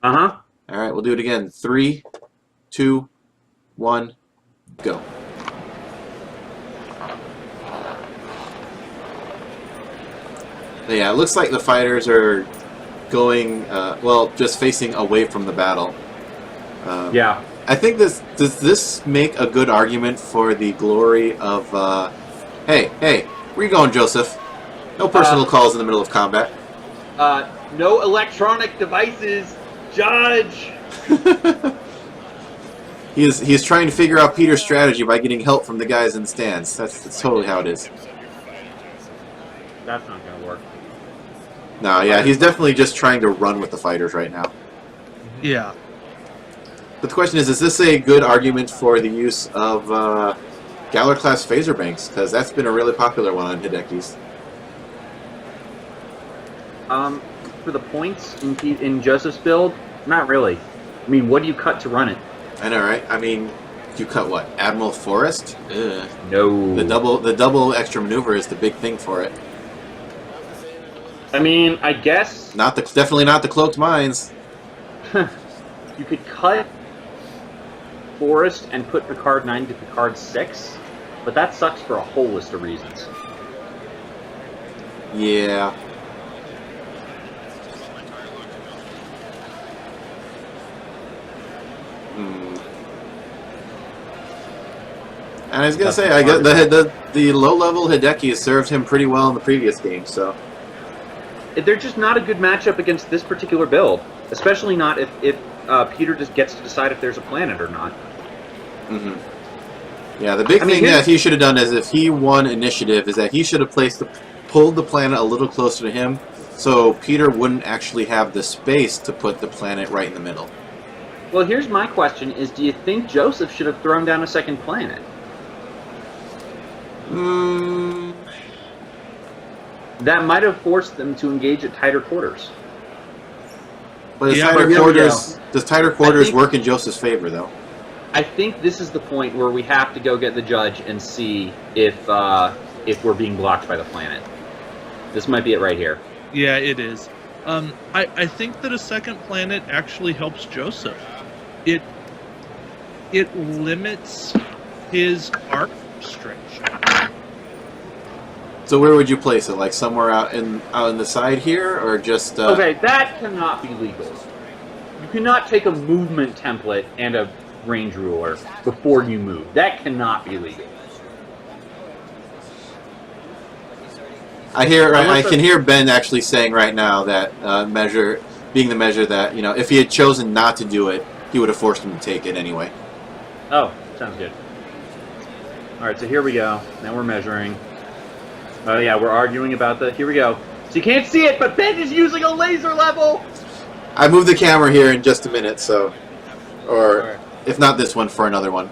Uh-huh. All right, we'll do it again. 3, 2, 1, go. Yeah, it looks like the fighters are going, well, just facing away from the battle. Yeah. I think does this make a good argument for the glory of, hey, where you going, Joseph? No personal calls in the middle of combat. No electronic devices, Judge! He's trying to figure out Peter's strategy by getting help from the guys in the stands. That's totally how it is. That's not going to work. No, yeah, he's definitely just trying to run with the fighters right now. Yeah. But the question is this a good argument for the use of Galler-class phaser banks? Because that's been a really popular one on Hidekis. For the points in Joseph's build, not really. I mean, what do you cut to run it? I know, right? I mean, you cut what? Admiral Forrest? Ugh. No. The double extra maneuver is the big thing for it. I mean, I guess Definitely not the cloaked mines. you could cut Forrest and put Picard 9 to Picard 6, but that sucks for a whole list of reasons. Yeah. And I was gonna say, I guess the low-level Hideki has served him pretty well in the previous game, so. They're just not a good matchup against this particular build, especially not if Peter just gets to decide if there's a planet or not. Mm-hmm. Yeah, the big thing that he should have done is if he won initiative is that he should have pulled the planet a little closer to him, so Peter wouldn't actually have the space to put the planet right in the middle. Well, here's my question: do you think Joseph should have thrown down a second planet? That might have forced them to engage at tighter quarters. But does tighter quarters work in Joseph's favor, though? I think this is the point where we have to go get the judge and see if we're being blocked by the planet. This might be it right here. Yeah, it is. I think that a second planet actually helps Joseph. It limits his arc stretch. So where would you place it? Like somewhere out in the side here, or just? Okay, that cannot be legal. You cannot take a movement template and a range ruler before you move. That cannot be legal. I can hear Ben actually saying right now that measure being the measure that if he had chosen not to do it, he would have forced him to take it anyway. Oh, sounds good. All right, so here we go. Now we're measuring. Oh yeah, we're arguing about the. Here we go. So you can't see it, but Ben is using a laser level. I moved the camera here in just a minute, so, or right. If not this one, for another one.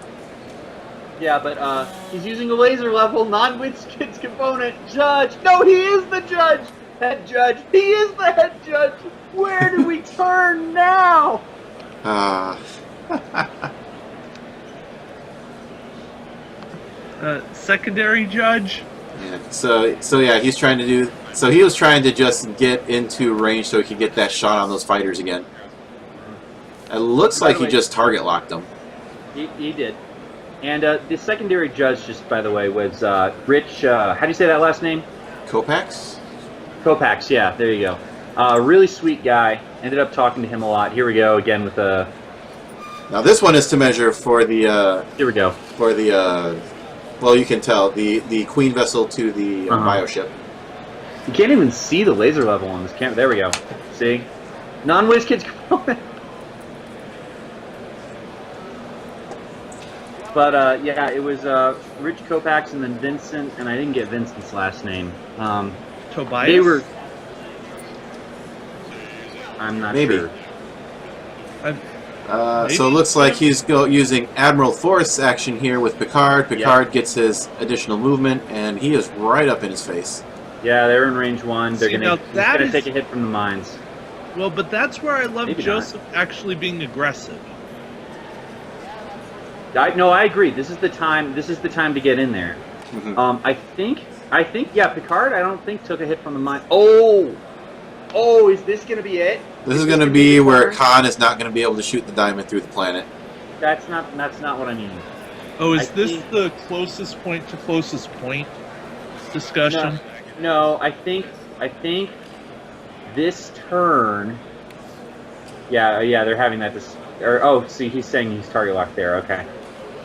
Yeah, but he's using a laser level, non-Winskid's component. Judge, no, he is the judge. Head judge, he is the head judge. Where do we turn now? Secondary judge. Yeah. So yeah, he's trying to do. So he was trying to just get into range so he could get that shot on those fighters again. It looks like he just target locked them. He did. And the secondary judge, just by the way, was Rich. How do you say that last name? Kopax? Kopax, yeah, there you go. Really sweet guy. Ended up talking to him a lot. Here we go again with the. Now this one is to measure for the. Here we go. For the. Well, you can tell the Queen vessel to the Bioship. You can't even see the laser level on this camera. There we go. See, non-Winskid's component. But yeah, it was Rich Kopax and then Vincent, and I didn't get Vincent's last name. Tobias? They were. I'm not sure. So it looks like he's using Admiral Forrest's action here with Picard. Picard gets his additional movement, and he is right up in his face. Yeah, they're in range 1. They're gonna take a hit from the mines. Well, but that's where I love Joseph actually being aggressive. No, I agree. This is the time. This is the time to get in there. Mm-hmm. I think. Yeah, Picard. I don't think took a hit from the mine. Oh, is this gonna be it? This is going to be where Khan is not going to be able to shoot the diamond through the planet. That's not what I mean. Oh, is this the closest point to closest point discussion? No, I think this turn. Yeah, they're having that. See, he's saying he's target locked there. Okay.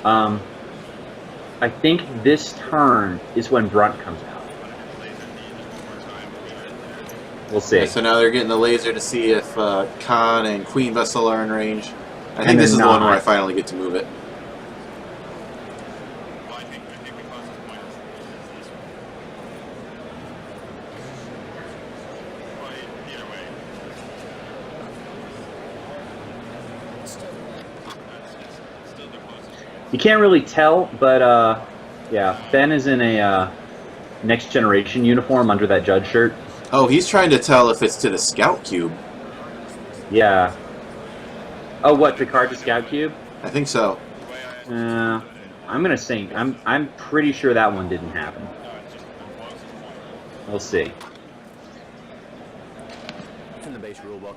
I think this turn is when Brunt comes out. We'll see. Okay, so now they're getting the laser to see if Khan and Queen Vessel are in range. I think this is the one where I finally get to move it. You can't really tell, but yeah, Ben is in a Next Generation uniform under that Judge shirt. Oh, he's trying to tell if it's to the Scout Cube. Yeah. Oh, what, Picard to Scout Cube? I think so. I'm gonna say I'm pretty sure that one didn't happen. We'll see. In the base rulebook.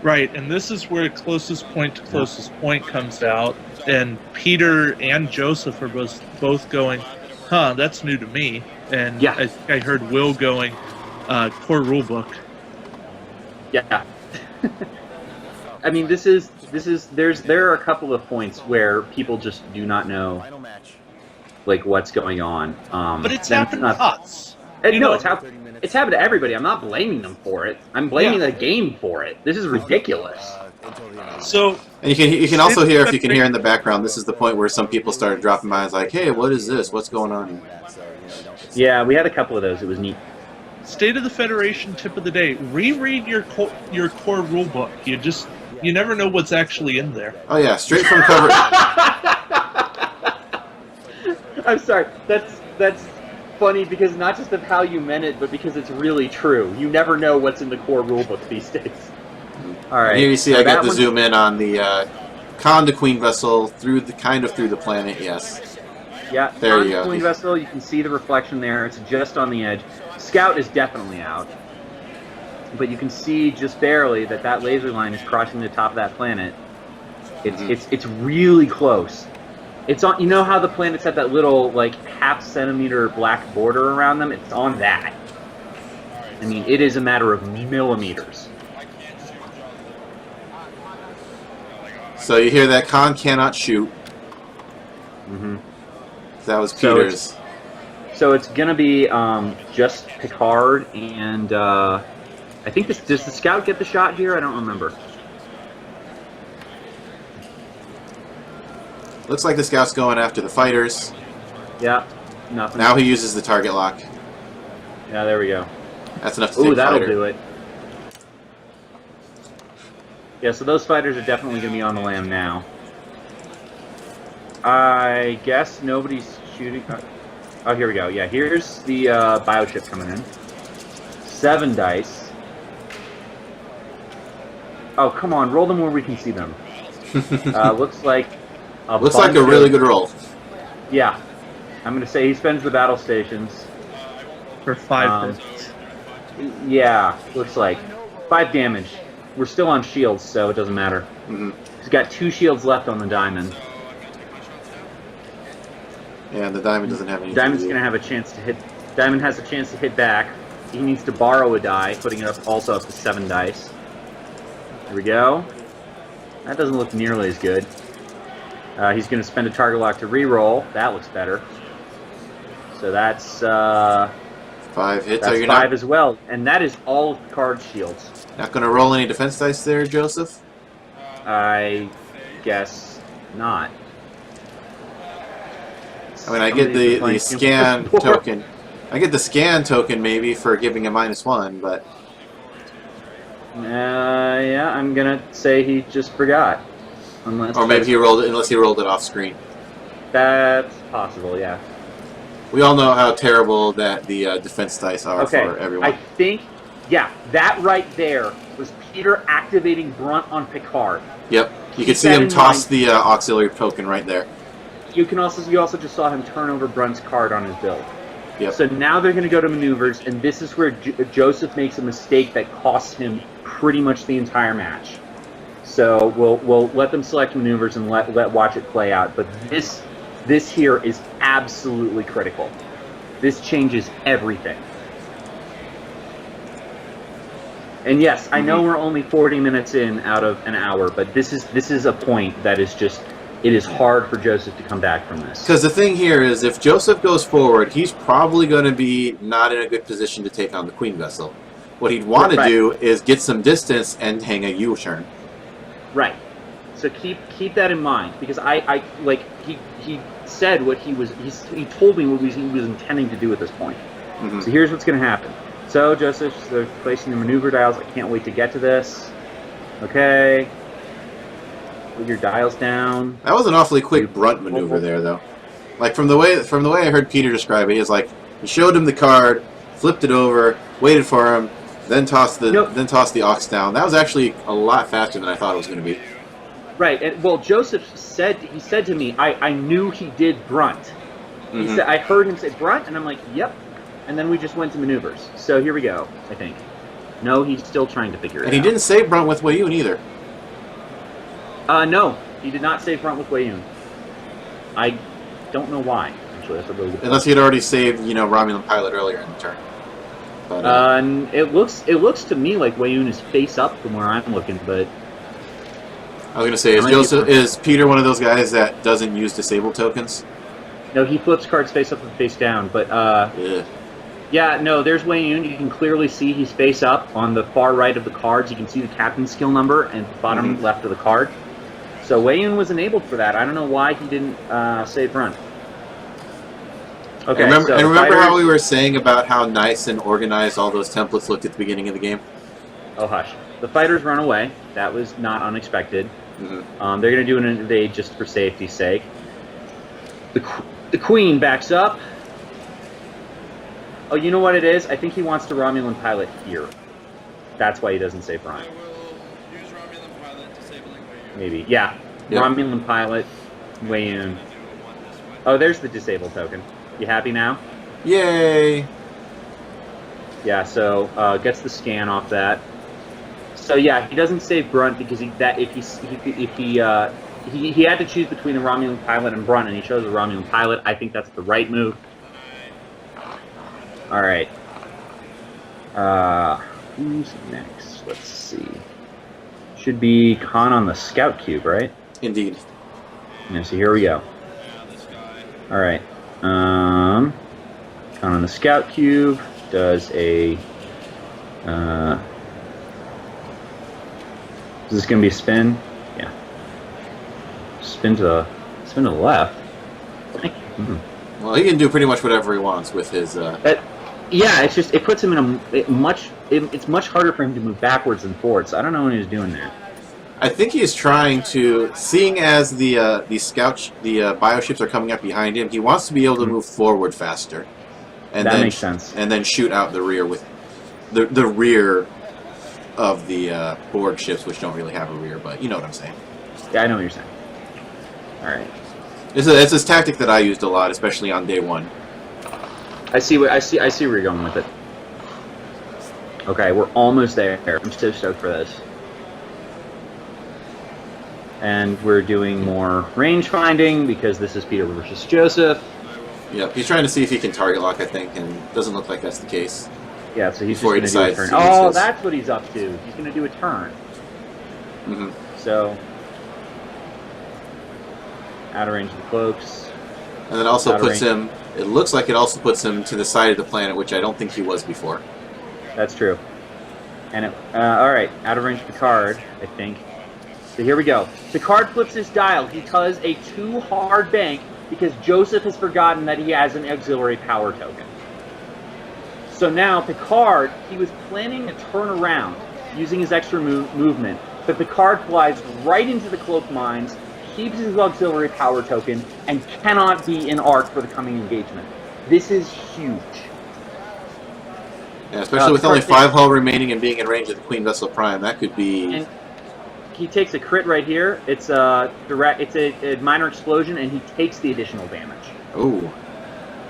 Right, and this is where closest point to closest point comes out, and Peter and Joseph are both going, huh, that's new to me. And yeah. I heard Will going, core rulebook. Yeah. I mean, there are a couple of points where people just do not know, like, what's going on. But it's happened to us. No, it's happened to everybody. I'm not blaming them for it. I'm blaming the game for it. This is ridiculous. So, and you can also hear, if you can hear in the background, this is the point where some people started dropping by and like, hey, what is this? What's going on? Yeah, we had a couple of those. It was neat. State of the Federation tip of the day: reread your core rulebook. You never know what's actually in there. Oh yeah, straight from cover. I'm sorry. That's funny because not just of how you meant it, but because it's really true. You never know what's in the core rulebook these days. All right. Here you see, I got to zoom in on the Khan to Queen Vessel through the through the planet. Yes. Yeah. There you go. Queen Vessel. You can see the reflection there. It's just on the edge. Scout is definitely out, but you can see just barely that laser line is crossing the top of that planet. It's really close. It's on. You know how the planets have that little like half-centimeter black border around them? It's on that. I mean, it is a matter of millimeters. So you hear that Khan cannot shoot. Mm-hmm. That was Peter's. So it's gonna be just Picard and I think does the Scout get the shot here? I don't remember. Looks like the Scout's going after the fighters. Yeah, nothing. Now he uses the target lock. Yeah, there we go. That's enough to take that'll fighter. do it. Yeah, so those fighters are definitely going to be on the lam now. I guess nobody's shooting. Oh, here we go. Yeah, here's the Bioship coming in. 7 dice. Oh, come on, roll them where we can see them. Looks like a really good roll. Yeah. I'm going to say he spends the battle stations. For 5 minutes. Yeah, looks like. 5 damage. We're still on shields, so it doesn't matter. Mm-hmm. He's got 2 shields left on the diamond. Yeah, the diamond doesn't have any. Diamond's going to have a chance to hit. Diamond has a chance to hit back. He needs to borrow a die, putting it also up to 7 dice. There we go. That doesn't look nearly as good. He's going to spend a target lock to re-roll. That looks better. So that's 5 hits. that's Are you 5 as well, and that is all of the card shields. not going to roll any defense dice there, Joseph? I guess not. I mean, I get the scan token. I get the scan token maybe for giving a -1, but yeah, I'm gonna say he just forgot. or maybe he rolled it unless he rolled it off screen. That's possible, yeah. We all know how terrible that the defense dice are for everyone. I think, yeah, that right there was Peter activating Brunt on Picard. Yep, you can see him toss the auxiliary token right there. You also just saw him turn over Brunt's card on his build. Yep. So now they're going to go to maneuvers, and this is where Joseph makes a mistake that costs him pretty much the entire match. So we'll let them select maneuvers and let watch it play out. But this here is absolutely critical. This changes everything. And yes, I know we're only 40 minutes in out of an hour, but this is a point that is just, it is hard for Joseph to come back from this. Because the thing here is, if Joseph goes forward, he's probably going to be not in a good position to take on the Queen vessel. What he'd want to do is get some distance and hang a U-turn. Right. So keep that in mind, because I like he said what he told me what he was intending to do at this point. Mm-hmm. So here's what's going to happen. So Joseph's placing the maneuver dials. I can't wait to get to this. Okay. Put your dials down. That was an awfully quick brunt maneuver there, though. Like from the way I heard Peter describe it, he was like, he showed him the card, flipped it over, waited for him, then tossed the aux down. That was actually a lot faster than I thought it was going to be. Right. And well, Joseph said to me, I knew he did brunt. Mm-hmm. He said, I heard him say brunt, and I'm like, yep. And then we just went to maneuvers. So here we go, I think. No, he's still trying to figure it out. And he didn't say brunt with Weyoun either. No, he did not save front with Weyoun. I don't know why. Actually, that's a really good point. Unless he had already saved, Romulan pilot earlier in the turn. But, it looks to me like Weyoun is face up from where I'm looking, but I was going to say, is Peter one of those guys that doesn't use disabled tokens? no, he flips cards face up and face down. But Yeah. yeah, no, there's Weyoun. You can clearly see he's face up on the far right of the cards. You can see the captain's skill number and bottom left of the card. So Weyoun was enabled for that. I don't know why he didn't save front. Okay, remember how we were saying about how nice and organized all those templates looked at the beginning of the game? Oh, hush. The fighters run away. That was not unexpected. Mm-hmm. They're going to do an invade just for safety's sake. The Queen backs up. Oh, you know what it is? I think he wants to Romulan pilot here. That's why he doesn't save front. I will use Romulan pilot, disabling Weyoun. Maybe. Yeah. Yep. Romulan pilot, Weyoun. Oh, there's the disable token. You happy now? Yay! Yeah, so gets the scan off that. So yeah, he doesn't save Brunt because he had to choose between a Romulan pilot and Brunt, and he chose a Romulan pilot. I think that's the right move. All right. Who's next? Let's see. Should be Khan on the scout cube, right? Indeed. Yeah. So here we go. All right. Khan on the scout cube does a. Is this going to be a spin? Yeah. Spin to the left. Well, he can do pretty much whatever he wants with his. Yeah, it's just it puts him in it's much harder for him to move backwards than forwards. So I don't know what he's doing there. I think he's trying to, seeing as the bioships are coming up behind him, he wants to be able to move forward faster, and that then makes sense. And then shoot out the rear with the rear of the Borg ships, which don't really have a rear, but you know what I'm saying. Yeah, I know what you're saying. All right. It's this tactic that I used a lot, especially on day one. I see where you're going with it. Okay, we're almost there. I'm so stoked for this. And we're doing more range finding because this is Peter versus Joseph. Yep, he's trying to see if he can target lock, I think, and it doesn't look like that's the case. Yeah, so he's Before just he going to do a decides turn. to use Oh, his- that's what he's up to. He's going to do a turn. Mm-hmm. So, out of range of the cloaks. And it also Out of puts range. him, it looks like it also puts him to the side of the planet, which I don't think he was before. That's true. And all right, out of range of the card, I think. So here we go. The card flips his dial. He does a 2 hard bank because Joseph has forgotten that he has an auxiliary power token. So now Picard, he was planning to turn around using his extra movement, but Picard flies right into the cloak mines, keeps his auxiliary power token, and cannot be in arc for the coming engagement. This is huge. Yeah, especially with only 5 hull remaining and being in range of the Queen Vessel Prime, that could be. And he takes a crit right here. It's a direct. It's a minor explosion, and he takes the additional damage. Oh.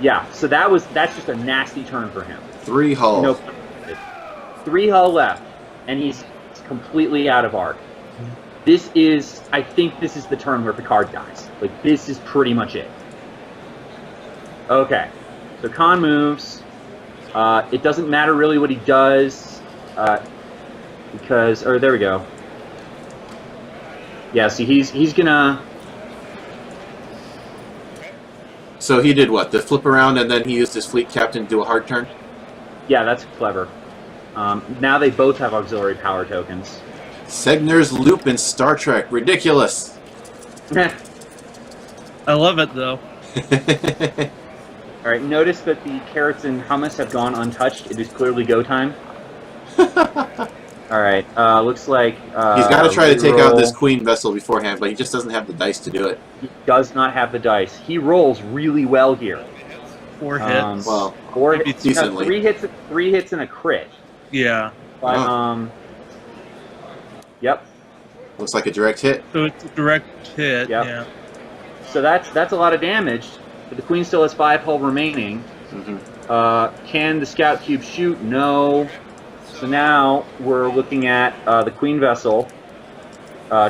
Yeah, so that's just a nasty turn for him. 3 hull. Nope. 3 hull left, and he's completely out of arc. I think this is the turn where Picard dies. Like, this is pretty much it. Okay, so Khan moves. It doesn't matter really what he does, because, there we go. Yeah, see, he's gonna... So he did what? The flip around, and then he used his fleet captain to do a hard turn? Yeah, that's clever. Now they both have auxiliary power tokens. Segner's loop in Star Trek. Ridiculous. I love it, though. Alright, notice that the carrots and hummus have gone untouched. It is clearly go time. Alright, looks like... He's got to try to take out this queen vessel beforehand, but he just doesn't have the dice to do it. He does not have the dice. He rolls really well here. 4 hits. Well, decently. 3 hits and a crit. Yeah. But, yep. Looks like a direct hit. So it's a direct hit, Yep. yeah. So that's a lot of damage, but the queen still has 5 hull remaining. Can the scout cube shoot? No. So now we're looking at the queen vessel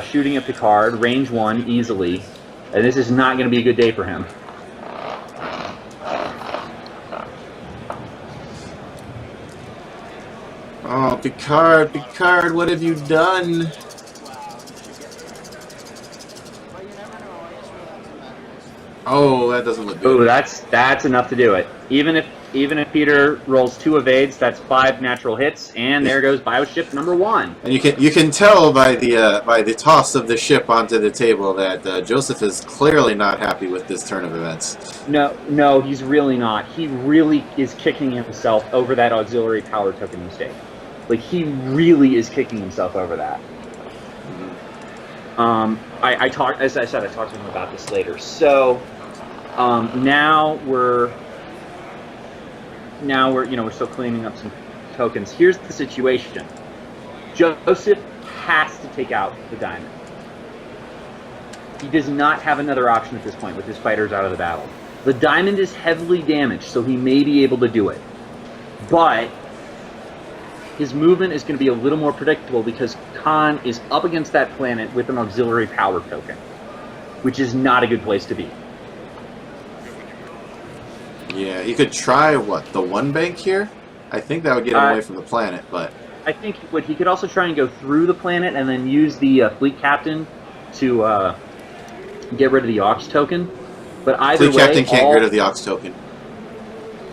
shooting at Picard, range 1 easily, and this is not going to be a good day for him. Oh, Picard, what have you done? Oh, that doesn't look good. Ooh, that's enough to do it. Even if Peter rolls 2 evades, that's 5 natural hits, and there goes Bioship number 1. And you can tell by the toss of the ship onto the table that Joseph is clearly not happy with this turn of events. No, he's really not. He really is kicking himself over that auxiliary power token mistake. Like, he really is kicking himself over that. I talked to him about this later. So now we're still cleaning up some tokens. Here's the situation. Joseph has to take out the diamond. He does not have another option at this point with his fighters out of the battle. The diamond is heavily damaged, so he may be able to do it. But his movement is going to be a little more predictable because Khan is up against that planet with an auxiliary power token, which is not a good place to be. Yeah, he could try, the 1 bank here? I think that would get him away from the planet, but... I think he could also try and go through the planet and then use the fleet captain to get rid of the Aux token. But either fleet captain can't get rid of the Aux token.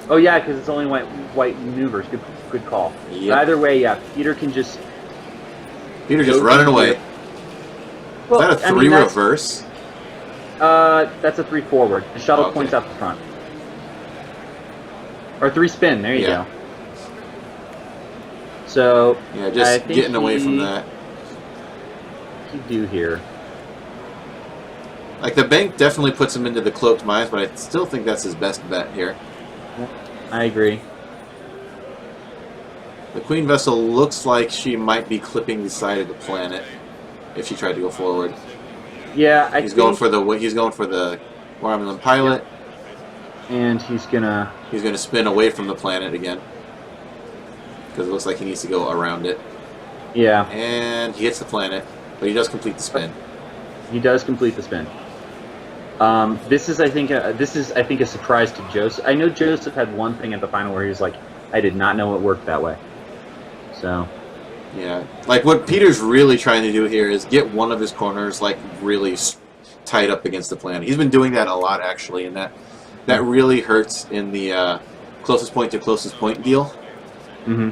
Oh yeah, because it's only white maneuvers. Good call. Yep. But either way, yeah, Peter just running away. Well, Is that a 3 reverse? That's a 3 forward. The shuttle Okay. points out the front. Or 3 spin, there you go. So yeah, just getting away from that. He'd do here. Like, the bank definitely puts him into the cloaked mines, but I still think that's his best bet here. I agree. The queen vessel looks like she might be clipping the side of the planet if she tried to go forward. Yeah, he's going for the Romulan pilot. Yep. And he's gonna spin away from the planet again because it looks like he needs to go around it. Yeah. And he hits the planet, but he does complete the spin. He does complete the spin. This is, I think, a surprise to Joseph. I know Joseph had one thing at the final where he was like, "I did not know it worked that way." So. Yeah, like what Peter's really trying to do here is get one of his corners like really tight up against the planet. He's been doing that a lot actually, and that really hurts in the closest point to closest point deal. Mm-hmm.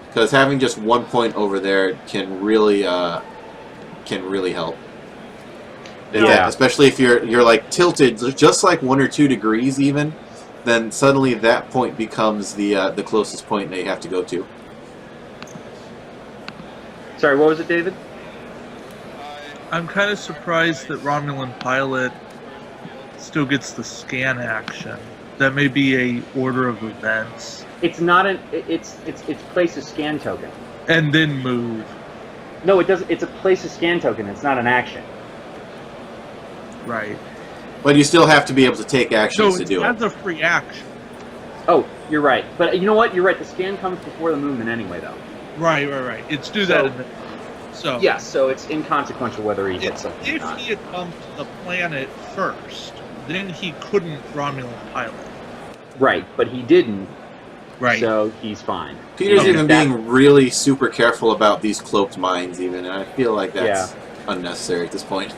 Because having just 1 point over there can really help. Yeah. Especially if you're like tilted just like 1 or 2 degrees even, then suddenly that point becomes the closest point that you have to go to. Sorry, what was it, David? I'm kind of surprised that Romulan pilot still gets the scan action. That may be a order of events. It's not an. It's place a scan token. And then move. No, it doesn't. It's a place a scan token. It's not an action. Right. But you still have to be able to take actions to do it. That's a free action. Oh, you're right. But you know what? You're right. The scan comes before the movement anyway, though. Right. It's do that. So yeah, so it's inconsequential whether he hits something. If he had come to the planet first, then he couldn't Romulan pilot. Right, but he didn't. Right. So he's fine. Peter's even being really super careful about these cloaked mines, even, and I feel like that's unnecessary at this point.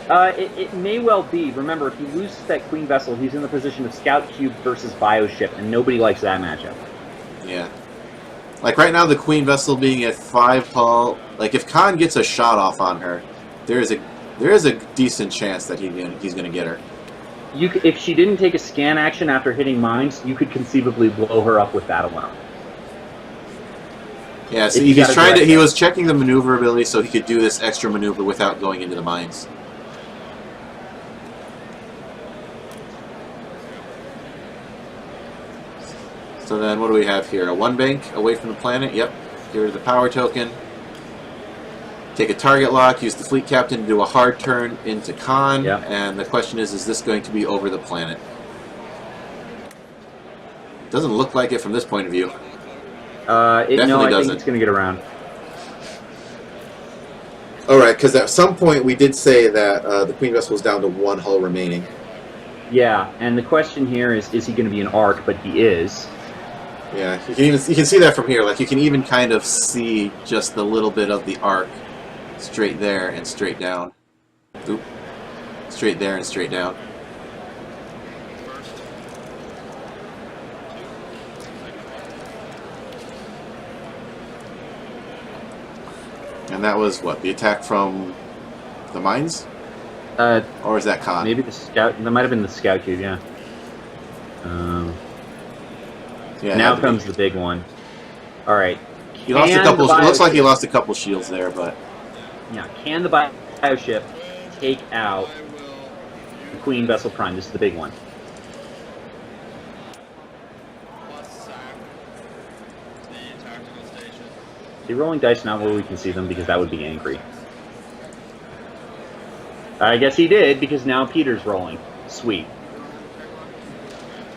It may well be. Remember, if he loses that Queen Vessel, he's in the position of Scout Cube versus Bioship, and nobody likes that matchup. Yeah. Like, right now, the Queen Vessel being at 5 hull, like, if Khan gets a shot off on her, there is a decent chance that he's going to get her. If she didn't take a scan action after hitting mines, you could conceivably blow her up with that alone. Yeah, so he was checking the maneuverability so he could do this extra maneuver without going into the mines. So then, what do we have here? A 1 bank away from the planet. Yep. Get rid of the power token. Take a target lock. Use the fleet captain to do a hard turn into Khan. Yep. And the question is this going to be over the planet? Doesn't look like it from this point of view. I think it's going to get around. All right, because at some point we did say that the Queen Vessel was down to 1 hull remaining. Yeah, and the question here is he going to be an arc? But he is. Yeah, you can see that from here. Like, you can even kind of see just the little bit of the arc straight there and straight down. Oop. Straight there and straight down. And that was what, the attack from the mines? Or is that Khan? Maybe the scout. That might have been the scout cube. Yeah. Yeah, now comes the big one. All right. He lost a couple. It looks like he lost a couple shields there, but yeah. Can the Bioship take out the Queen Vessel Prime? This is the big one. Is he rolling dice now where we can see them because that would be angry? I guess he did because now Peter's rolling. Sweet.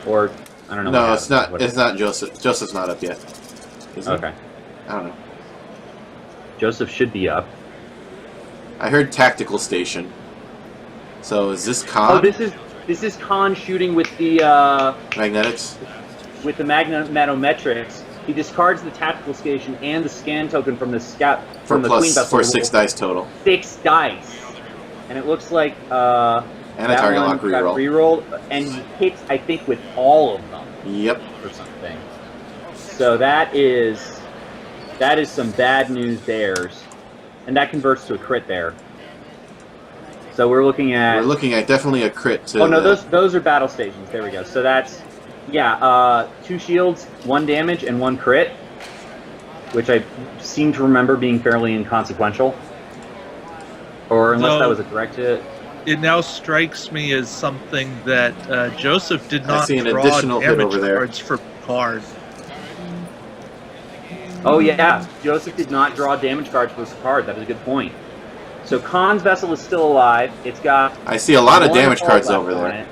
Or I don't know. No, it's not. It's not Joseph. Joseph's not up yet. Is he? Okay. I don't know. Joseph should be up. I heard tactical station. So is this Khan? Oh, this is Khan shooting with the magnetics. With the magnetometrics. He discards the tactical station and the scan token from the scout from the Queen Vessel for 6 dice total. 6 dice, and it looks like and a target lock reroll. Rerolled, and he hits, I think, with all of them. Yep. Or something. So that is some bad news there, and that converts to a crit there. So we're looking at definitely a crit. To oh no, those are battle stations. There we go. So that's. Yeah, 2 shields, 1 damage, and 1 crit, which I seem to remember being fairly inconsequential. Or unless that was a direct hit. It now strikes me as something that Joseph did not see an draw additional hit damage over there. cards for Picard. Oh yeah, Joseph did not draw damage cards for Picard. That is a good point. So Khan's vessel is still alive. It's got. I see a lot of damage cards over there.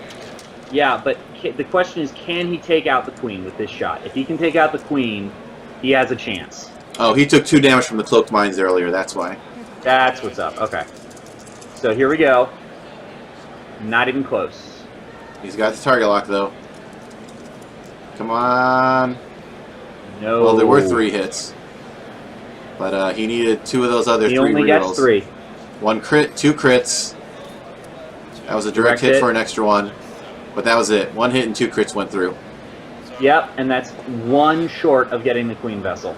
Yeah, but the question is, can he take out the Queen with this shot? If he can take out the Queen, he has a chance. Oh, he took 2 damage from the cloaked mines earlier, that's why. That's what's up, okay. So here we go. Not even close. He's got the target lock, though. Come on. No. Well, there were 3 hits. But he needed 2 of those other 3 rerolls. He only gets 3. 1 crit, 2 crits. That was a direct hit for an extra 1. But that was it. 1 hit and 2 crits went through. Yep, and that's 1 short of getting the Queen Vessel.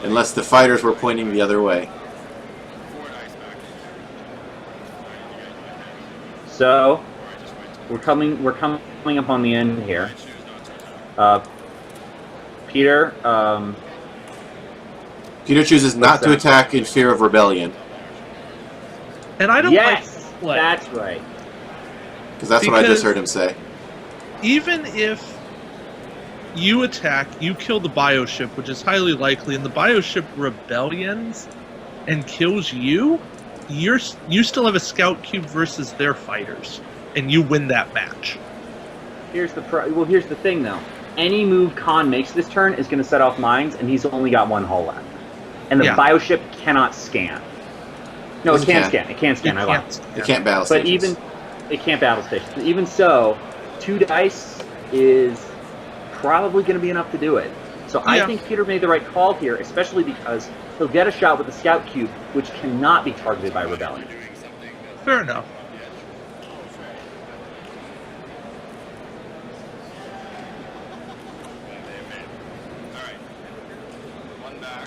Unless the fighters were pointing the other way. So, we're coming up on the end here. Peter. Peter chooses not to attack in fear of rebellion. And I don't like this play. That's right. Because that's what I just heard him say. Even if you attack, you kill the Bioship, which is highly likely, and the Bioship rebellions and kills you, you still have a scout cube versus their fighters. and you win that match. Here's the thing though. Any move Khan makes this turn is going to set off mines, and he's only got one hull left. And the Bioship cannot scan. No, it can scan. It can scan. I lied. It can't battle stations. It can't battle stations. Even so, 2 dice is probably going to be enough to do it. So I think Peter made the right call here, especially because he'll get a shot with the Scout Cube, which cannot be targeted by Rebellion. Fair enough.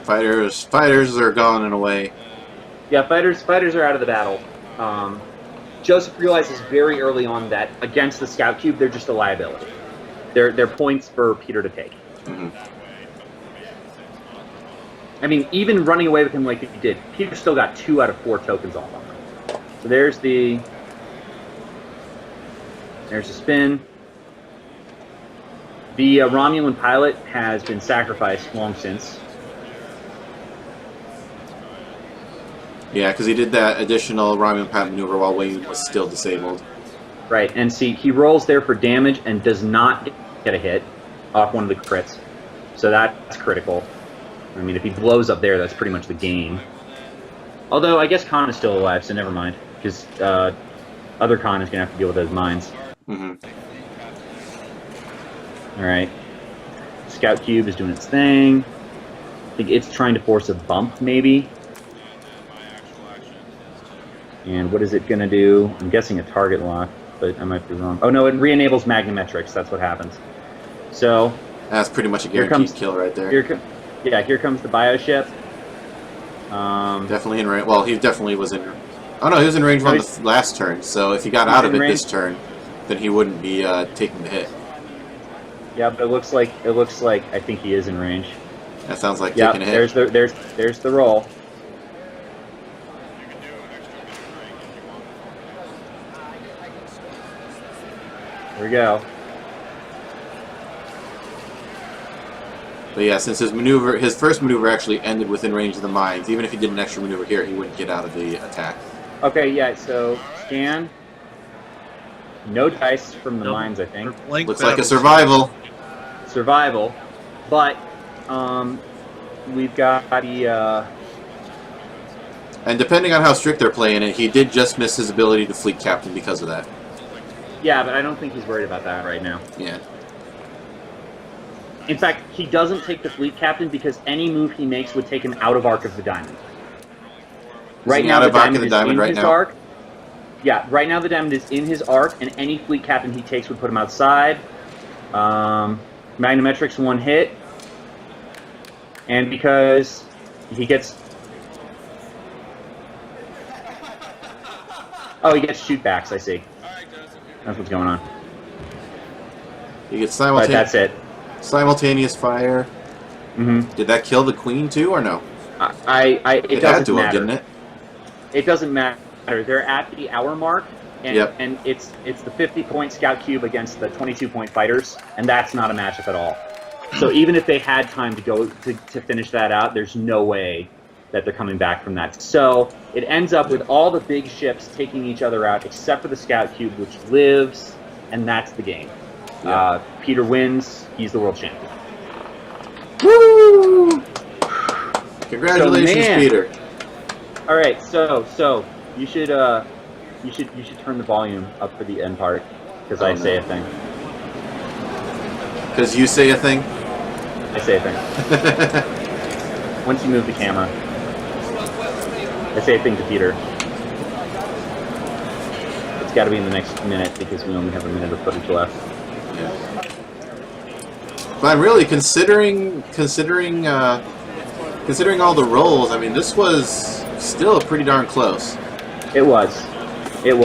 Fighters are gone and away. Yeah, fighters are out of the battle. Joseph realizes very early on that against the Scout Cube, they're just a liability. They're points for Peter to take. Mm-hmm. I mean, even running away with him like he did, Peter still got 2 out of 4 tokens off on him. So there's the spin. The Romulan pilot has been sacrificed long since. Yeah, because he did that additional Romulan pilot maneuver while Wayne was still disabled. Right, and see, he rolls there for damage and does not get a hit off one of the crits. So that's critical. I mean, if he blows up there, that's pretty much the game. Although, I guess Khan is still alive, so never mind. Because other Khan is going to have to deal with those mines. Mm-hmm. Alright. Scout Cube is doing its thing. I think it's trying to force a bump, maybe. And what is it going to do? I'm guessing a target lock, but I might be wrong. Oh, no, it re-enables Magnemetrics. That's what happens. So... That's pretty much a guaranteed kill right there. Here comes the Bioship. Definitely in range. Well, he definitely was in... Oh, no, he was in range on the last turn. So if he got out of it this turn, then he wouldn't be taking the hit. Yeah, but it looks like I think he is in range. That sounds like taking a hit. There's the roll. Here we go. But yeah, since his first maneuver actually ended within range of the mines, even if he did an extra maneuver here, he wouldn't get out of the attack. Okay, yeah, so scan. No dice from the mines, I think. Looks like a survival. Survival. But, we've got the, And depending on how strict they're playing it, he did just miss his ability to fleet captain because of that. Yeah, but I don't think he's worried about that right now. Yeah. In fact, he doesn't take the fleet captain because any move he makes would take him out of Arc of the Diamond. Right now, the diamond is in his arc. Yeah, right now the diamond is in his arc, and any fleet captain he takes would put him outside. Magnemetrics 1 hit. And because he gets... Oh, he gets shootbacks, I see. That's what's going on. He gets Right, that's it. simultaneous fire. Mm-hmm. Did that kill the queen too, or no? It had to matter. have, didn't it? It doesn't matter. They're at the hour mark, and, and it's the 50-point Scout Cube against the 22-point fighters, and that's not a matchup at all. So even if they had time to go to finish that out, there's no way that they're coming back from that. So it ends up with all the big ships taking each other out, except for the Scout Cube, which lives, and that's the game. Yeah. Peter wins. He's the world champion. Woo! Congratulations, Peter. All right, so you should turn the volume up for the end part because I say a thing. Because you say a thing. I say a thing. Once you move the camera, I say a thing to Peter. It's got to be in the next minute because we only have a minute of footage left. Yeah. But really, considering all the rolls, I mean, this was still pretty darn close. It was. If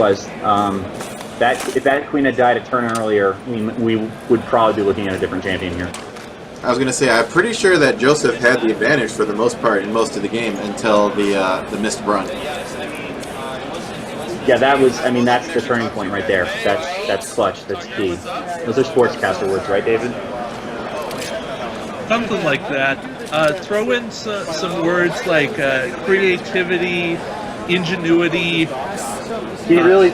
that queen had died a turn earlier, we would probably be looking at a different champion here. I was going to say, I'm pretty sure that Joseph had the advantage for the most part in most of the game until the missed brunt. Yeah, that's the turning point right there. That's clutch. That's key. Those are sportscaster words, right, David? Something like that. Throw in some words like creativity, ingenuity. He really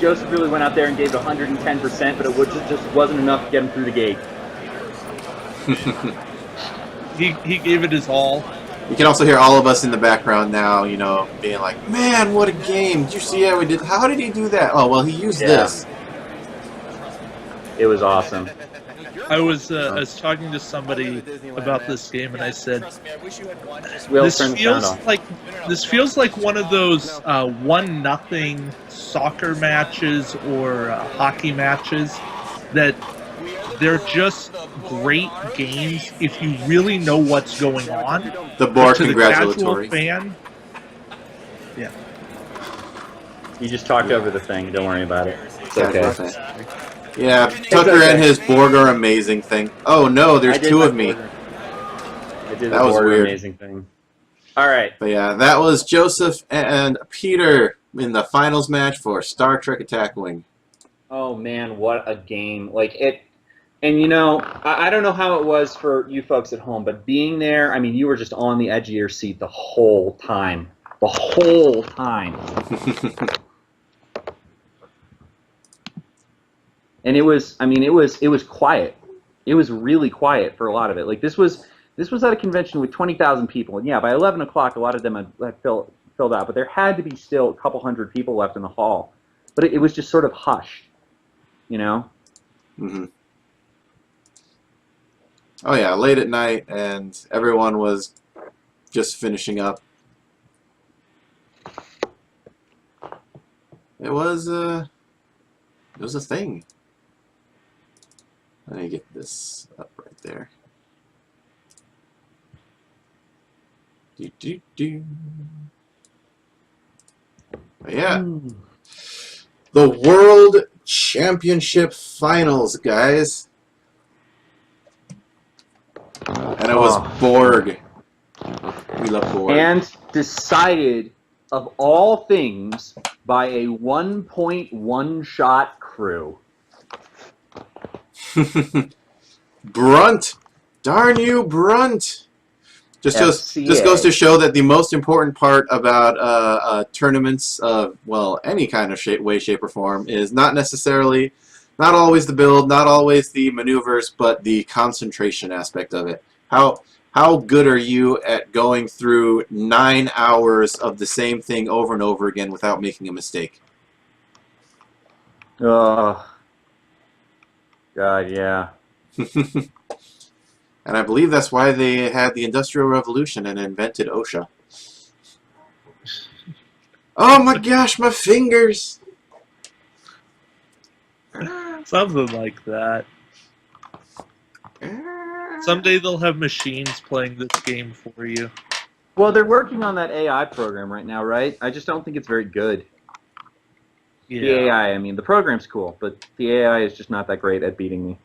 Joseph really went out there and gave 110%, but it just wasn't enough to get him through the gate. He gave it his all. You can also hear all of us in the background now, being like, "Man, what a game! Did you see how we did? How did he do that? Oh, well, he used this." It was awesome. I was talking to somebody about this game, and I said, this feels like one of those 1-0 soccer matches or hockey matches that they're just great games if you really know what's going on. The Borg to congratulatory. The casual fan, yeah. You just talked over the thing. Don't worry about it. It's okay. Yeah, Tucker and his Borg are amazing thing. Oh no, there's two of me. I did that was weird. Amazing thing. All right. But yeah, that was Joseph and Peter in the finals match for Star Trek Attack Wing. Oh man, what a game! And I don't know how it was for you folks at home, but being there, I mean, you were just on the edge of your seat the whole time. The whole time. And it was quiet. It was really quiet for a lot of it. Like this was at a convention with 20,000 people, and yeah, by 11 o'clock, a lot of them had filled out, but there had to be still a couple hundred people left in the hall. But it was just sort of hushed, Mm-hmm. Oh yeah, late at night, and everyone was just finishing up. It was a thing. Let me get this up right there. But yeah, the World Championship Finals, guys. And it was Borg. We love Borg. And decided, of all things, by a 1.1 shot crew. Brunt! Darn you, Brunt! Just goes to show that the most important part about tournaments of, well, any kind of way, shape, or form is not always the build, not always the maneuvers, but the concentration aspect of it. How good are you at going through 9 hours of the same thing over and over again without making a mistake? Oh, God, yeah. And I believe that's why they had the Industrial Revolution and invented OSHA. Oh my gosh, my fingers! Something like that. Someday they'll have machines playing this game for you. Well, they're working on that AI program right now, right? I just don't think it's very good. Yeah. The AI, I mean, the program's cool, but the AI is just not that great at beating me.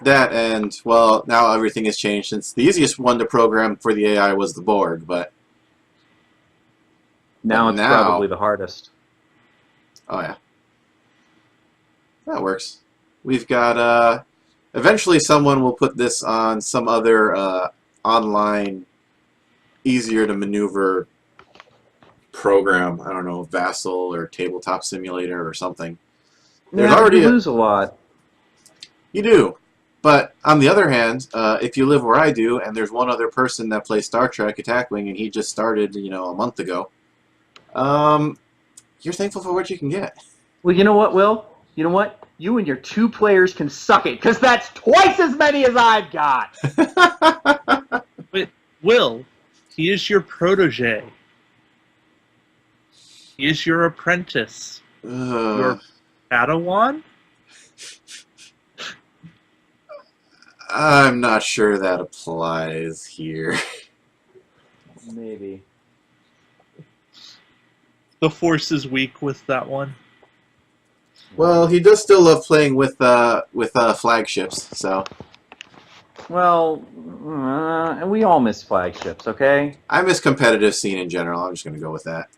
That and, well, now everything has changed since the easiest one to program for the AI was the Borg, but... Now it's probably the hardest. Oh, yeah. That works. We've got, eventually someone will put this on some other online, easier to maneuver program. I don't know, Vassal or Tabletop Simulator or something. There's already you lose a lot. You do. But on the other hand, if you live where I do, and there's one other person that plays Star Trek Attack Wing, and he just started, a month ago, you're thankful for what you can get. Well, you know what, Will? You know what? You and your 2 players can suck it, because that's twice as many as I've got! But, Will, he is your protege. He is your apprentice. Your Padawan? I'm not sure that applies here. Maybe. The Force is weak with that one. Well, he does still love playing with flagships, so... Well, we all miss flagships, okay? I miss competitive scene in general. I'm just going to go with that.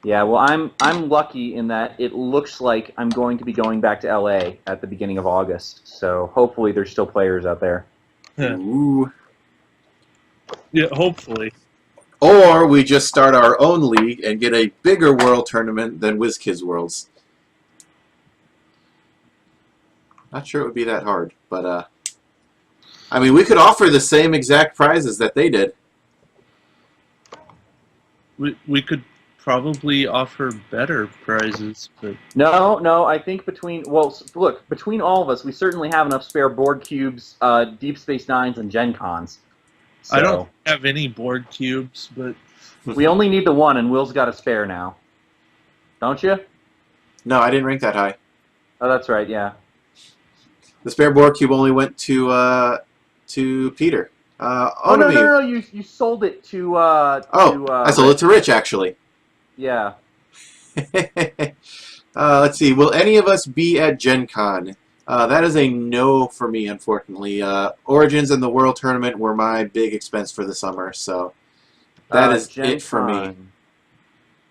Yeah, well, I'm lucky in that it looks like I'm going to be going back to LA at the beginning of August. So hopefully there's still players out there. Ooh. Yeah, hopefully. Or we just start our own league and get a bigger world tournament than WizKids Worlds. Not sure it would be that hard, but I mean, we could offer the same exact prizes that they did. We could probably offer better prizes, but No, I think between all of us, we certainly have enough spare Borg cubes, Deep Space Nines, and Gen Cons. So I don't have any Borg cubes, but we only need the one, and Will's got a spare now. Don't you? No, I didn't rank that high. Oh, that's right. Yeah. The spare Borg cube only went to Peter. No! You sold it to. I sold it to Rich, actually. Yeah. Let's see. Will any of us be at Gen Con? That is a no for me, unfortunately. Origins and the World Tournament were my big expense for the summer, so that is it for me.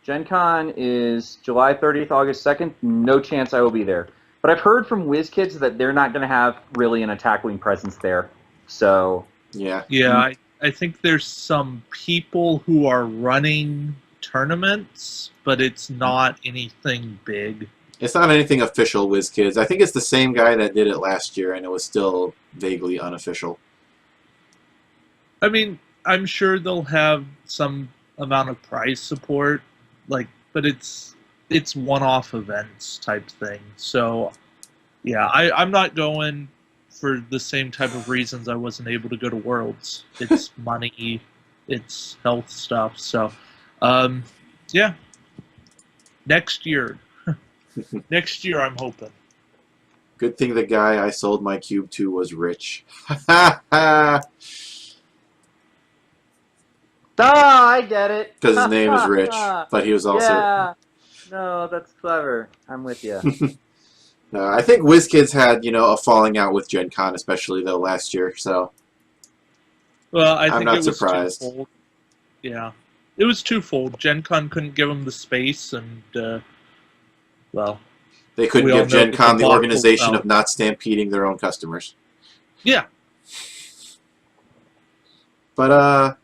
Gen Con is July 30th, August 2nd. No chance I will be there. But I've heard from WizKids that they're not going to have really an attack wing presence there. So yeah. I think there's some people who are running tournaments, but it's not anything big. It's not anything official, WizKids. I think it's the same guy that did it last year, and it was still vaguely unofficial. I mean, I'm sure they'll have some amount of prize support, but it's one-off events type thing. So, yeah, I'm not going for the same type of reasons I wasn't able to go to Worlds. It's money, it's health stuff. So, yeah, next year. Next year, I'm hoping. Good thing the guy I sold my cube to was rich. I get it. Because his name is Rich, but he was also... Yeah. No, that's clever. I'm with you. No, I think WizKids had, a falling out with Gen Con, especially, though, last year, so... Well, I think I'm not it was surprised. twofold. Yeah. It was twofold. Gen Con couldn't give them the space, and, well... They couldn't give Gen Con the organization of not stampeding their own customers. Yeah. But,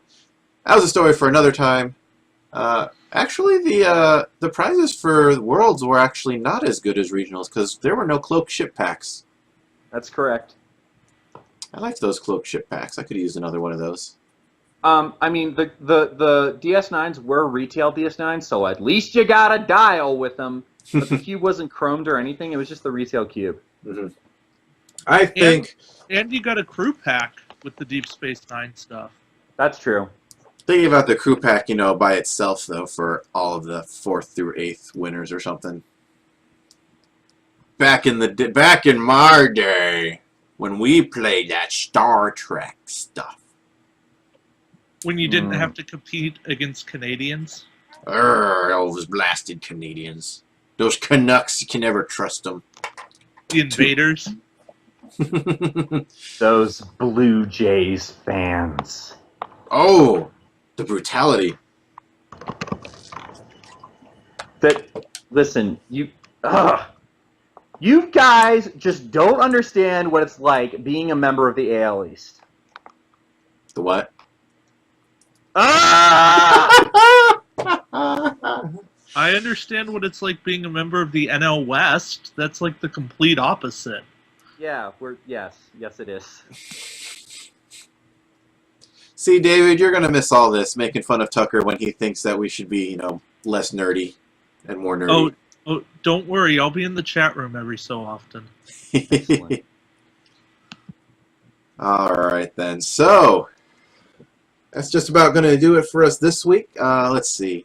that was a story for another time. Actually, the prizes for Worlds were actually not as good as Regionals, because there were no cloak ship packs. That's correct. I liked those cloak ship packs. I could use another one of those. I mean, the DS9s were retail DS9s, so at least you got a dial with them. But the cube wasn't chromed or anything. It was just the retail cube. Mm-hmm. I think... And you got a crew pack with the Deep Space Nine stuff. That's true. Thinking about the crew pack, by itself, though, for all of the 4th through 8th winners or something. Back in my day, when we played that Star Trek stuff. When you didn't have to compete against Canadians? All those blasted Canadians. Those Canucks, you can never trust them. The invaders? Those Blue Jays fans. Oh, the brutality. Listen, you guys just don't understand what it's like being a member of the AL East. The what? I understand what it's like being a member of the NL West. That's like the complete opposite. Yeah, yes it is. See, David, you're gonna miss all this, making fun of Tucker when he thinks that we should be, less nerdy and more nerdy. Oh, don't worry. I'll be in the chat room every so often. All right, then. So, that's just about going to do it for us this week. Let's see.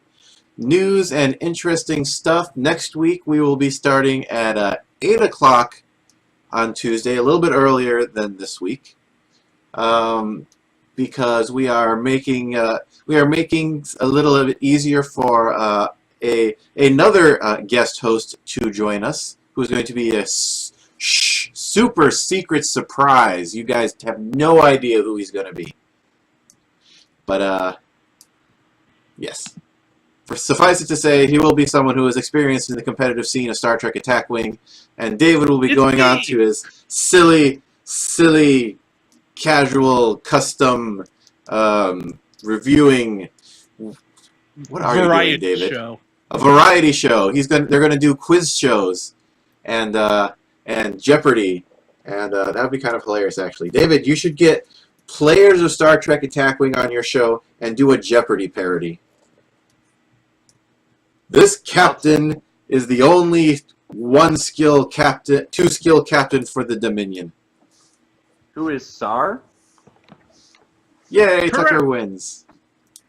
News and interesting stuff. Next week, we will be starting at 8 o'clock on Tuesday, a little bit earlier than this week, because we are making a little bit easier for another guest host to join us, who's going to be a super secret surprise. You guys have no idea who he's going to be. But, yes. Suffice it to say, he will be someone who is experienced in the competitive scene of Star Trek Attack Wing, and David will be going on to his silly, casual, custom, reviewing What are you doing, variety David? show. A variety show. They're gonna do quiz shows, and Jeopardy, and that would be kind of hilarious, actually. David, you should get players of Star Trek Attack Wing on your show and do a Jeopardy parody. This captain is the only two-skill captain for the Dominion. Who is Sar? Yay, Correct. Tucker wins.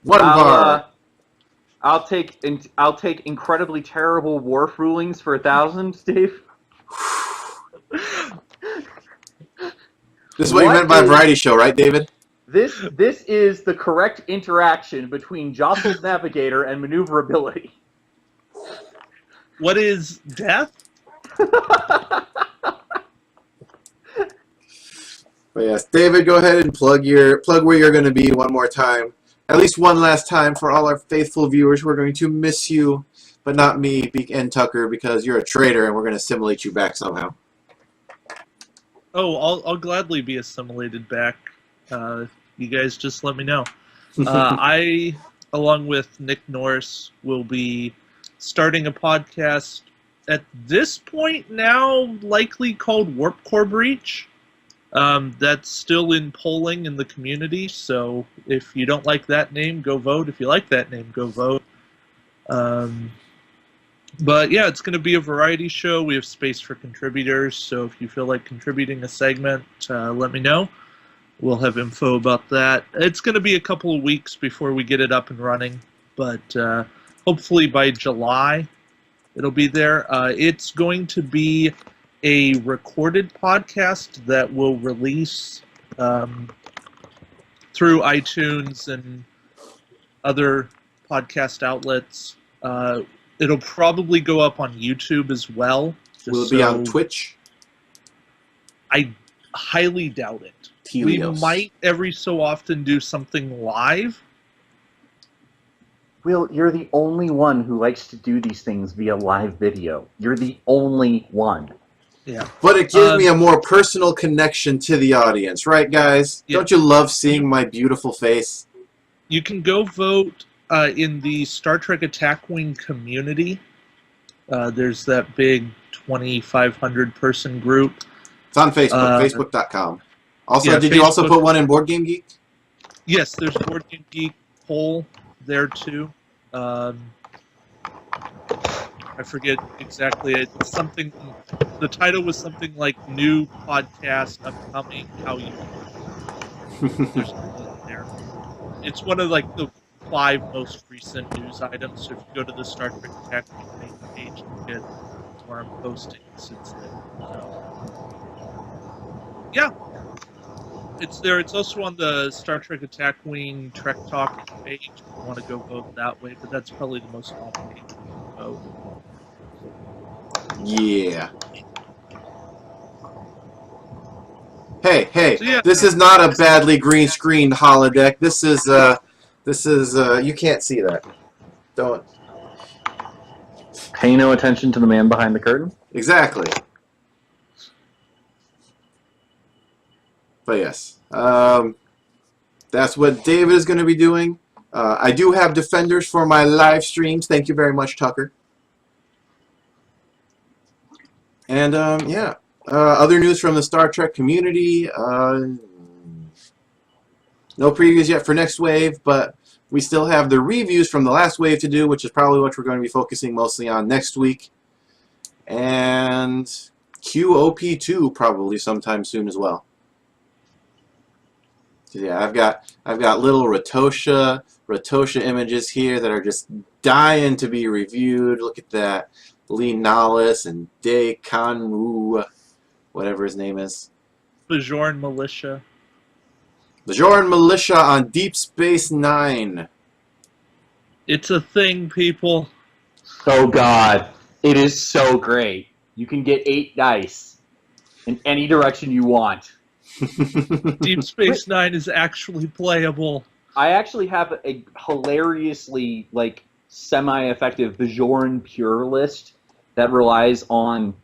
One bar. I'll take incredibly terrible wharf rulings for 1,000, Dave. This is what you meant by variety show, right, David? This is the correct interaction between jostled navigator and maneuverability. What is death? But yes, David, go ahead and plug where you're going to be one more time. At least one last time for all our faithful viewers. We're going to miss you, but not me and Tucker, because you're a traitor and we're going to assimilate you back somehow. Oh, I'll gladly be assimilated back. You guys just let me know. I, along with Nick Norris, will be starting a podcast at this point now likely called Warp Core Breach. That's still in polling in the community, so if you don't like that name, go vote. If you like that name, go vote. But yeah, it's going to be a variety show. We have space for contributors, so if you feel like contributing a segment, let me know. We'll have info about that. It's going to be a couple of weeks before we get it up and running, but hopefully by July it'll be there. It's going to be a recorded podcast that will release through iTunes and other podcast outlets. It'll probably go up on YouTube as well. Will it be on Twitch? I highly doubt it. Helios. We might every so often do something live. Will, you're the only one who likes to do these things via live video. You're the only one. Yeah. But it gives me a more personal connection to the audience, right, guys? Yeah. Don't you love seeing my beautiful face? You can go vote in the Star Trek Attack Wing community. There's that big 2,500 person group. It's on Facebook, facebook.com. Also, yeah, did Facebook. you also put one in Board Game Geek? Yes, there's Board Game Geek poll there too. I forget exactly. It's something. The title was something like "New Podcast Upcoming." How you? There's something there. It's one of like the 5 most recent news items. So if you go to the Star Trek Attack main page, you get where I'm posting since then. Yeah. It's there. It's also on the Star Trek Attack Wing Trek Talk page if you want to go vote that way, but that's probably the most common way to vote. Yeah. Hey, So, yeah. this is not a badly green screened holodeck. This is you can't see that. Don't. Pay no attention to the man behind the curtain. Exactly. But yes, that's what David is going to be doing. I do have defenders for my live streams. Thank you very much, Tucker. And yeah, other news from the Star Trek community. No previews yet for next wave, but we still have the reviews from the last wave to do, which is probably what we're going to be focusing mostly on next week. And QOP2 probably sometime soon as well. So yeah, I've got little Rotosha images here that are just dying to be reviewed. Look at that. Lee Nollis and Dae Kanwu, whatever his name is. Bajoran Militia. Bajoran Militia on Deep Space Nine. It's a thing, people. Oh God, it is so great. You can get 8 dice in any direction you want. Deep Space Nine is actually playable. I actually have a hilariously semi-effective Bajoran pure list that relies on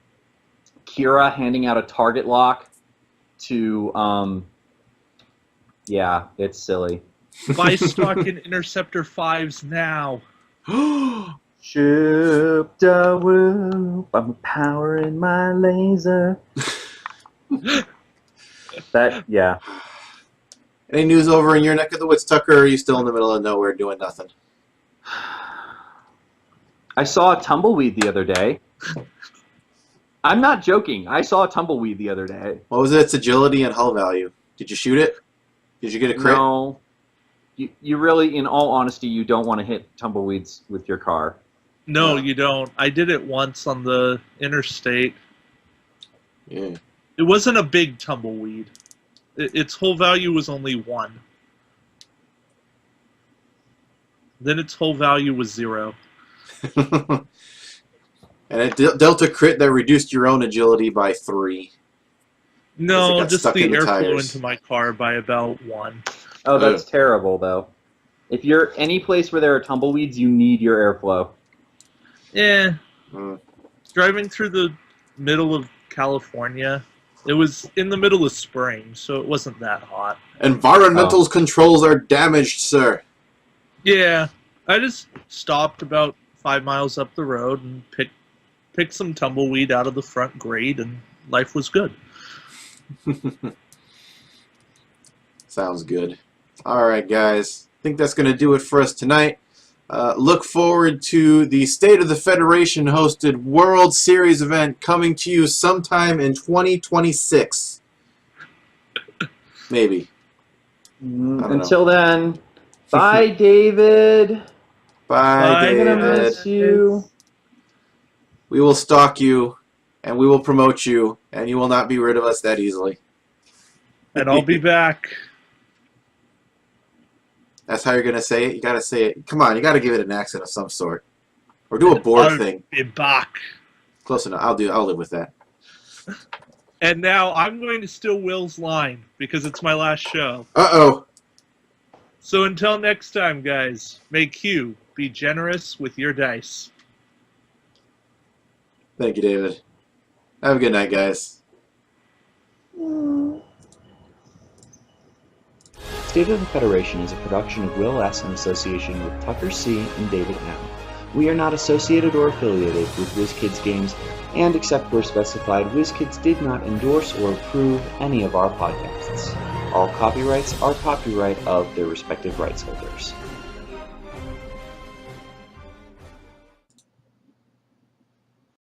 Kira handing out a target lock to yeah, it's silly. Buy stock in Interceptor 5s now. Shoop da whoop, I'm powering my laser. Yeah. Any news over in your neck of the woods, Tucker, or are you still in the middle of nowhere doing nothing? I saw a tumbleweed the other day. I'm not joking. I saw a tumbleweed the other day. What was its agility and hull value? Did you shoot it? Did you get a crit? No. You really, in all honesty, you don't want to hit tumbleweeds with your car. No, you don't. I did it once on the interstate. Yeah. It wasn't a big tumbleweed. Its whole value was only 1. Then its whole value was 0. And it dealt a crit that reduced your own agility by 3. No, just the in the airflow tires. into my car by about 1. Oh, that's terrible, though. If you're any place where there are tumbleweeds, you need your airflow. Yeah. Driving through the middle of California, it was in the middle of spring, so it wasn't that hot. Environmental controls are damaged, sir. Yeah. I just stopped about 5 miles up the road and picked some tumbleweed out of the front grate, and life was good. Sounds good. All right, guys. I think that's going to do it for us tonight. Look forward to the State of the Federation hosted World Series event coming to you sometime in 2026. Maybe. Until then, bye, David. Bye, I'm David. going to miss you. We will stalk you, and we will promote you, and you will not be rid of us that easily. And I'll be back. That's how you're going to say it? You got to say it. Come on, you got to give it an accent of some sort. Or do a Borg thing. Be back. Close enough. I'll live with that. And now I'm going to steal Will's line because it's my last show. Uh-oh. So until next time, guys, may Q be generous with your dice. Thank you, David. Have a good night, guys. State of the Federation is a production of Will S. in association with Tucker C. and David M. We are not associated or affiliated with WizKids games, and except where specified, WizKids did not endorse or approve any of our podcasts. All copyrights are copyright of their respective rights holders.